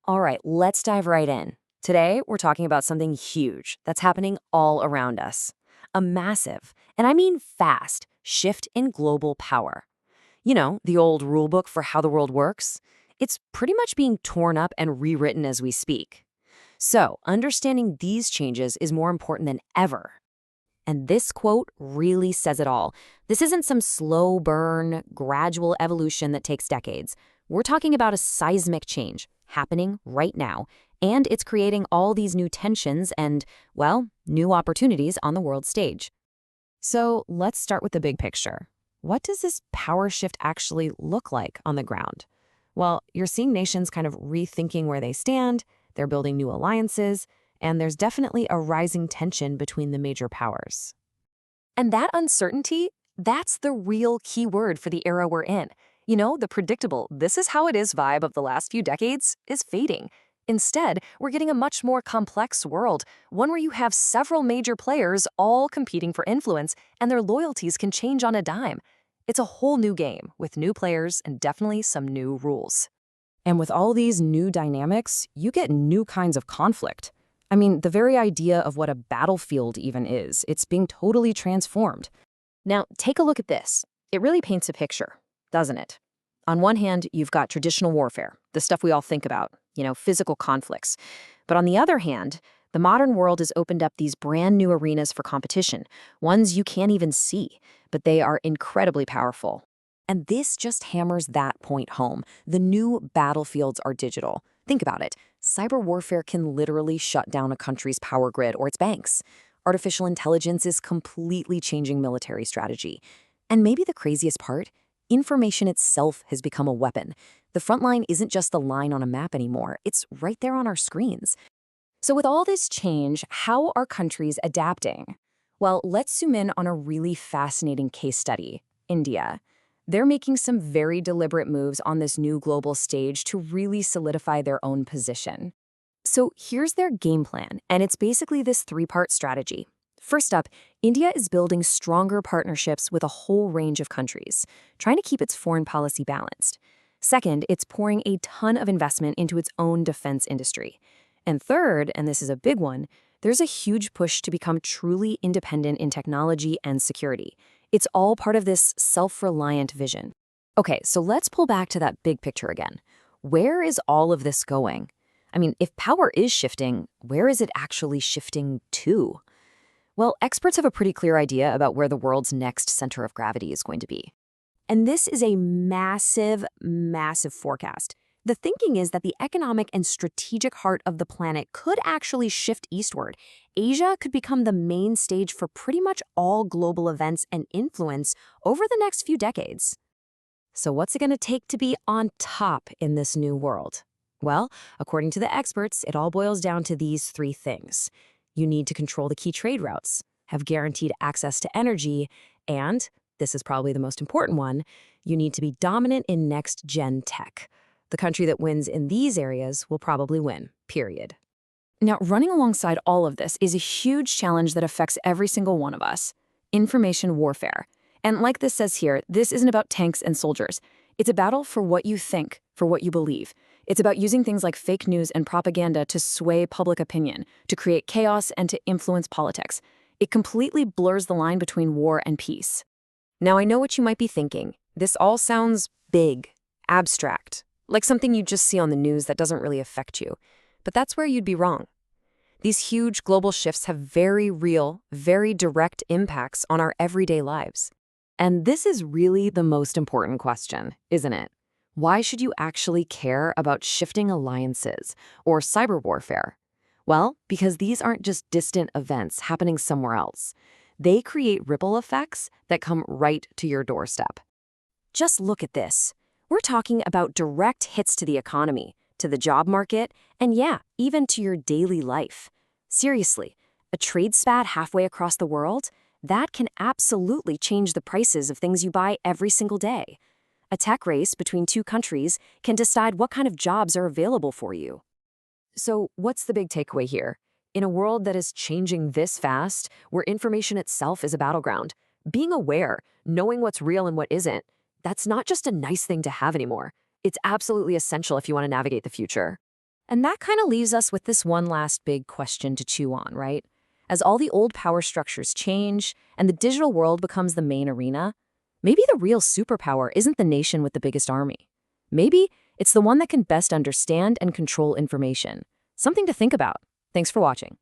All right, let's dive right in. Today, we're talking about something huge that's happening all around us. A massive, and I mean fast, shift in global power. You know, the old rule book for how the world works? It's pretty much being torn up and rewritten as we speak. So, understanding these changes is more important than ever. And this quote really says it all. This isn't some slow burn, gradual evolution that takes decades. We're talking about a seismic change happening right now, and it's creating all these new tensions and, well, new opportunities on the world stage. So let's start with the big picture. What does this power shift actually look like on the ground? Well, you're seeing nations kind of rethinking where they stand, they're building new alliances, and there's definitely a rising tension between the major powers. And that uncertainty, that's the real key word for the era we're in. You know, the predictable, this is how it is vibe of the last few decades is fading. Instead, we're getting a much more complex world, one where you have several major players all competing for influence, and their loyalties can change on a dime. It's a whole new game with new players and definitely some new rules. And with all these new dynamics, you get new kinds of conflict. I mean, the very idea of what a battlefield even is, it's being totally transformed. Now, take a look at this. It really paints a picture, doesn't it? On one hand, you've got traditional warfare, the stuff we all think about, physical conflicts. But on the other hand, the modern world has opened up these brand new arenas for competition, ones you can't even see, but they are incredibly powerful. And this just hammers that point home. The new battlefields are digital. Think about it. Cyber warfare can literally shut down a country's power grid or its banks. Artificial intelligence is completely changing military strategy. And maybe the craziest part, information itself has become a weapon. The front line isn't just a line on a map anymore. It's right there on our screens. So with all this change, how are countries adapting? Well, let's zoom in on a really fascinating case study, India. They're making some very deliberate moves on this new global stage to really solidify their own position. So here's their game plan, and it's basically this three-part strategy. First up, India is building stronger partnerships with a whole range of countries, trying to keep its foreign policy balanced. Second, it's pouring a ton of investment into its own defense industry. And third, and this is a big one, there's a huge push to become truly independent in technology and security. It's all part of this self-reliant vision. Okay, so let's pull back to that big picture again. Where is all of this going? I mean, if power is shifting, where is it actually shifting to? Well, experts have a pretty clear idea about where the world's next center of gravity is going to be. And this is a massive, massive forecast. The thinking is that the economic and strategic heart of the planet could actually shift eastward. Asia could become the main stage for pretty much all global events and influence over the next few decades. So what's it going to take to be on top in this new world? Well, according to the experts, it all boils down to these three things. You need to control the key trade routes, have guaranteed access to energy, and, this is probably the most important one, you need to be dominant in next-gen tech. The country that wins in these areas will probably win, period. Now, running alongside all of this is a huge challenge that affects every single one of us: information warfare. And like this says here, this isn't about tanks and soldiers. It's a battle for what you think, for what you believe. It's about using things like fake news and propaganda to sway public opinion, to create chaos, and to influence politics. It completely blurs the line between war and peace. Now, I know what you might be thinking. This all sounds big, abstract, like something you just see on the news that doesn't really affect you. But that's where you'd be wrong. These huge global shifts have very real, very direct impacts on our everyday lives. And this is really the most important question, isn't it? Why should you actually care about shifting alliances or cyber warfare? Well, because these aren't just distant events happening somewhere else. They create ripple effects that come right to your doorstep. Just look at this. We're talking about direct hits to the economy, to the job market, and yeah, even to your daily life. Seriously, a trade spat halfway across the world? That can absolutely change the prices of things you buy every single day. A tech race between two countries can decide what kind of jobs are available for you. So what's the big takeaway here? In a world that is changing this fast, where information itself is a battleground, being aware, knowing what's real and what isn't, that's not just a nice thing to have anymore. It's absolutely essential if you want to navigate the future. And that kind of leaves us with this one last big question to chew on, right? As all the old power structures change and the digital world becomes the main arena, maybe the real superpower isn't the nation with the biggest army. Maybe it's the one that can best understand and control information. Something to think about. Thanks for watching.